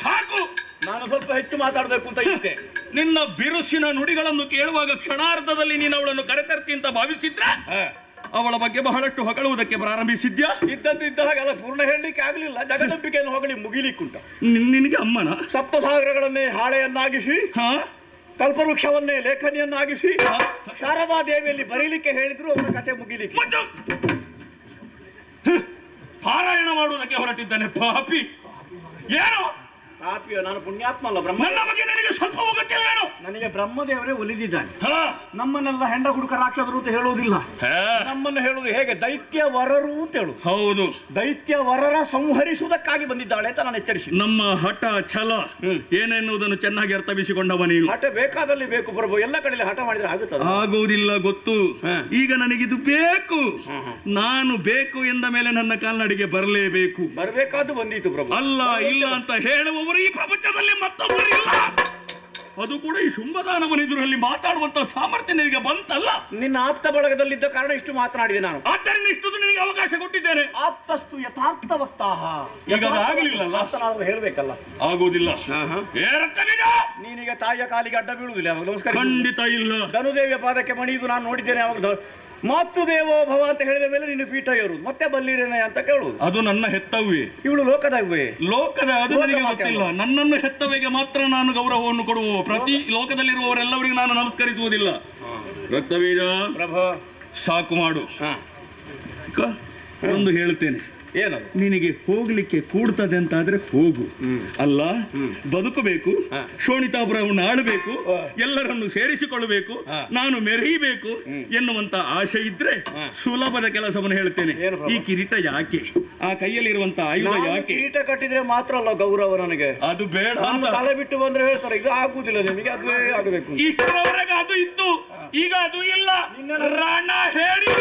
ಸಾಕು. ನಾನು ಸ್ವಲ್ಪ ಹೆಚ್ಚು ಮಾತಾಡಬೇಕು ಅಂತ ಇದ್ದೆ. ನಿನ್ನ ಬಿರುಸಿನ ನುಡಿಗಳನ್ನು ಕೇಳುವಾಗ ಕ್ಷಣಾರ್ಧದಲ್ಲಿ ನೀನು ಅವಳನ್ನು ಕರೆತರ್ತಿ ಅಂತ ಭಾವಿಸಿದ್ರೆ ಅವಳ ಬಗ್ಗೆ ಬಹಳಷ್ಟು ಹೊಗಳುವುದಕ್ಕೆ ಪ್ರಾರಂಭಿಸಿದ್ಯಾ? ಇದ್ದದ್ದು ಇದ್ದ ಹಾಗೆಲ್ಲ ಪೂರ್ಣ ಹೇಳಲಿಕ್ಕೆ ಆಗಲಿಲ್ಲ. ಜಗದಂಬಿಕೆಯನ್ನು ಹೊಗಳಿ ಮುಗಿಲಿಕ್ಕುಂಟ. ನಿನಗೆ ಅಮ್ಮನ ಸಪ್ತಸಾಗರಗಳನ್ನೇ ಹಾಳೆಯನ್ನಾಗಿಸಿ, ಕಲ್ಪವೃಕ್ಷವನ್ನೇ ಲೇಖನಿಯನ್ನಾಗಿಸಿ, ಶಾರದಾ ದೇವಿಯಲ್ಲಿ ಬರೀಲಿಕ್ಕೆ ಹೇಳಿದ್ರು ಅವನ ಕತೆ ಮುಗಿಲಿಕ್ಕೆ. ಪಾರಾಯಣ ಮಾಡುವುದಕ್ಕೆ ಹೊರಟಿದ್ದಾನೆ ಪಾಪಿ. ಏನು ಪಾಪಿಯೋ? ನಾನು ಪುಣ್ಯಾತ್ಮ ಅಲ್ಲ, ಬ್ರಹ್ಮ. ನನ್ನ ಬಗ್ಗೆ ನನಗೆ ಸ್ವಲ್ಪ ಗೊತ್ತಿಲ್ಲೇನು? ನನಗೆ ಬ್ರಹ್ಮದೇವರೇ ಒಲಿದಿದ್ದಾನೆ. ನಮ್ಮನ್ನೆಲ್ಲ ಹೆಂಡ ಹುಡುಕ ರಾಕ್ಷಸರು ಅಂತ ಹೇಳುವುದಿಲ್ಲ. ನಮ್ಮನ್ನು ಹೇಳುವುದು ಹೇಗೆ? ದೈತ್ಯ ವರರು ಅಂತ ಹೇಳು. ಹೌದು, ದೈತ್ಯ ವರರ ಸಂಹರಿಸುವುದಕ್ಕಾಗಿ ಬಂದಿದ್ದಾಳೆ ಅಂತ ನಾನು ಎಚ್ಚರಿಸಿ. ನಮ್ಮ ಹಠ ಛಲ ಏನೆನ್ನುವುದನ್ನು ಚೆನ್ನಾಗಿ ಅರ್ಥವಿಸಿಕೊಂಡವ ನೀನು. ಹಠ ಬೇಕಾದಲ್ಲಿ ಬೇಕು ಪ್ರಭು, ಎಲ್ಲ ಕಡೆ ಹಠ ಮಾಡಿದ್ರೆ ಆಗುತ್ತದೆ? ಆಗುವುದಿಲ್ಲ ಗೊತ್ತು. ಈಗ ನನಗಿದು ಬೇಕು, ನಾನು ಬೇಕು ಎಂದ ಮೇಲೆ ನನ್ನ ಕಾಲ್ನಡಿಗೆ ಬರಲೇಬೇಕು. ಬರಬೇಕಾದ್ದು ಬಂದಿತ್ತು ಪ್ರಭು. ಅಲ್ಲ ಇಲ್ಲ ಅಂತ ಹೇಳುವವರು ಈ ಪ್ರಪಂಚದಲ್ಲಿ ಮತ್ತೊಬ್ಬರು ಇಲ್ಲ. ಅದು ಕೂಡ ಈ ಶುಂಭದಾನವನೆದುರಲ್ಲಿ ಮಾತಾಡುವಂತ ಸಾಮರ್ಥ್ಯ ನಿನಗೆ ಬಂತಲ್ಲ. ನಿನ್ನ ಆಪ್ತ ಬಳಗದಲ್ಲಿದ್ದ ಕಾರಣ ಇಷ್ಟು ಮಾತನಾಡಿದೆ ನಾನು. ಆದ್ದರಿಂದ ಇಷ್ಟು ನಿನಗೆ ಅವಕಾಶ ಕೊಟ್ಟಿದ್ದೇನೆ. ಆಪ್ತಸ್ತು ಯಥಾರ್ಥ ವಕ್ತಾಹ. ಈಗ ಆಗಲಿಲ್ಲ, ಹೇಳ್ಬೇಕಲ್ಲ. ಆಗುವುದಿಲ್ಲ. ನೀನೀಗ ತಾಯಿಯ ಕಾಲಿಗೆ ಅಡ್ಡ ಬೀಳುವುದಿಲ್ಲ. ನಮಸ್ಕಾರ. ಖಂಡಿತ ಇಲ್ಲ. ಧನುದೇವಿಯ ಪಾದಕ್ಕೆ ಮಣಿಯುವುದು ನಾನು ನೋಡಿದ್ದೇನೆ. ಅವಾಗ ಮಾತೃದೇವೋ ಭವ ಅಂತ ಹೇಳಿದ ಮೇಲೆ ನಿನ್ನ ಪೀಠ ಏರುವುದು, ಮತ್ತೆ ಬಲ್ಲಿರೇನೆ ಅಂತ ಕೇಳುವುದು. ಅದು ನನ್ನ ಹೆತ್ತವೇ. ಇವಳು ಲೋಕದವೇ. ಲೋಕದ ಅದು ನನಗೆ ಗೊತ್ತಿಲ್ಲ. ನನ್ನನ್ನು ಹೆತ್ತವೆಗೆ ಮಾತ್ರ ನಾನು ಗೌರವವನ್ನು ಕೊಡುವ. ಪ್ರತಿ ಲೋಕದಲ್ಲಿರುವವರೆಲ್ಲವರಿಗೂ ನಾನು ನಮಸ್ಕರಿಸುವುದಿಲ್ಲ. ರಕ್ತವೀರ ಪ್ರಭು, ಸಾಕು ಮಾಡು. ಒಂದು ಹೇಳುತ್ತೇನೆ. ಏನದು? ನಿನಗೆ ಹೋಗ್ಲಿಕ್ಕೆ ಕೂಡ್ತದೆ ಅಂತ ಆದ್ರೆ ಹೋಗು. ಅಲ್ಲ, ಬದುಕಬೇಕು, ಶೋಣಿತಾಪುರವನ್ನು ಆಳಬೇಕು, ಎಲ್ಲರನ್ನು ಸೇರಿಸಿಕೊಳ್ಳಬೇಕು, ನಾನು ಮೆರೆಯಬೇಕು ಎನ್ನುವಂತ ಆಶೆ ಇದ್ರೆ ಸುಲಭದ ಕೆಲಸವನ್ನು ಹೇಳ್ತೇನೆ. ಈ ಕಿರೀಟ ಯಾಕೆ? ಆ ಕೈಯಲ್ಲಿರುವಂತ ಆಯುಧ ಯಾಕೆ? ಕಿರೀಟ ಕಟ್ಟಿದ್ರೆ ಮಾತ್ರ ಅಲ್ಲ ಗೌರವ ನನಗೆ. ಅದು ಬೇಡ. ತಲೆ ಬಿಟ್ಟು ಬಂದ್ರೆ ಹೇಳ್ತಾರೆ ಇದು ಆಗುದಿಲ್ಲ ನಿಮಗೆ, ಅದುವೇ ಆಗಬೇಕು. ಇಷ್ಟರವರೆಗೆ ಅದು ಇತ್ತು, ಈಗ ಅದು ಇಲ್ಲ. ರಾಣ ಹೇಳಿ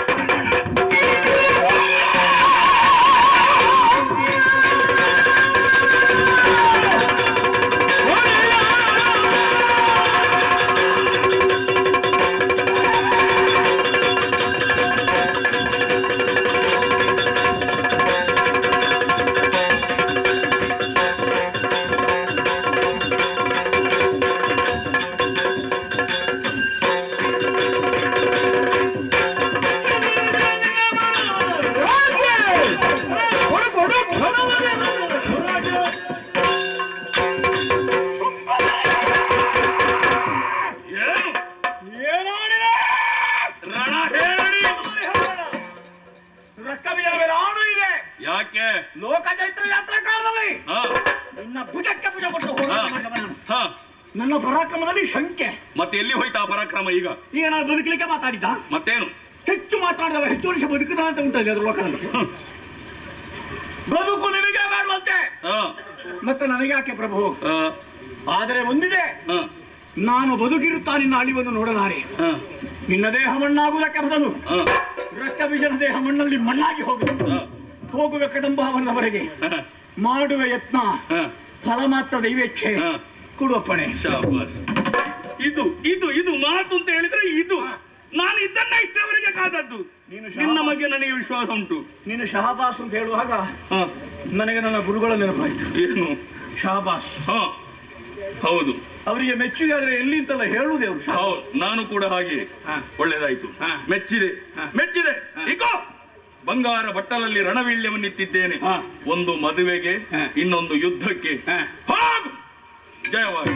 ನನ್ನ ಪರಾಕ್ರಮದಲ್ಲಿ ಶಂಕೆ. ಮತ್ತೆ ಎಲ್ಲಿ ಹೋಯ್ತಾ ಪರಾಕ್ರಮ? ಈಗ ಈಗ ನಾನು ಬದುಕಲಿಕ್ಕೆ ಮಾತಾಡಿದ್ದ. ಮತ್ತೇನು? ಹೆಚ್ಚು ಮಾತಾಡಿದವ ಹೆಚ್ಚು ವರ್ಷ ಬದುಕುದ ಅಂತ ಉಂಟಲ್ಲಿ ಅದ್ರ ಲೋಕದಲ್ಲಿ. ಬದುಕು ನಿನಗೆ ಮಾಡುವಂತೆ ಮತ್ತೆ ನನಗೆ ಯಾಕೆ ಪ್ರಭು? ಆದರೆ ಒಂದಿದೆ, ನಾನು ಬದುಕಿರುತ್ತಾ ನಿನ್ನ ಅಳಿವನ್ನು ನೋಡಲಾರೆ. ನಿನ್ನ ದೇಹ ಮಣ್ಣಾಗುವುದಕ್ಕೆ ಬದಲು ರಕ್ತ ಬೀಜನ ದೇಹ ಮಣ್ಣಲ್ಲಿ ಮಣ್ಣಾಗಿ ಹೋಗುವ ಕದಂಬವನ್ನವರೆಗೆ ಮಾಡುವ ಯತ್ನ ಫಲ ಮಾತ್ರ ದೈವೇಚ್ಛೆ ಕೊಡುವಪ್ಪಣೆ. ಇದು ಇದು ಇದು ಮಾತು ಅಂತ ಹೇಳಿದ್ರೆ ಇದು ನಾನು ಇದನ್ನ ಇಷ್ಟವರೆಗೆ ಕಾದದ್ದು. ನಿನ್ನ ಬಗ್ಗೆ ನನಗೆ ವಿಶ್ವಾಸ ಉಂಟು. ನೀನು ಶಹಬಾಸ್ ಅಂತ ಹೇಳುವಾಗ ನನಗೆ ನನ್ನ ಗುರುಗಳ ನೆನಪಾಯಿತು. ಏನು? ಶಹಬಾಸ್. ಹೌದು, ಅವರಿಗೆ ಮೆಚ್ಚುಗೆ ಆದ್ರೆ ಎಲ್ಲಿ ಅಂತಲ್ಲ ಹೇಳುವುದೇ ಅವರು. ಹೌದು, ನಾನು ಕೂಡ ಹಾಗೆ. ಒಳ್ಳೇದಾಯ್ತು, ಮೆಚ್ಚಿದೆ ಮೆಚ್ಚಿದೆ. ಈಗ ಬಂಗಾರ ಬಟ್ಟಲಲ್ಲಿ ರಣವೀಳ್ಯವನ್ನಿಟ್ಟಿದ್ದೇನೆ. ಒಂದು ಮದುವೆಗೆ, ಇನ್ನೊಂದು ಯುದ್ಧಕ್ಕೆ. ಜಯವಾಗಿ.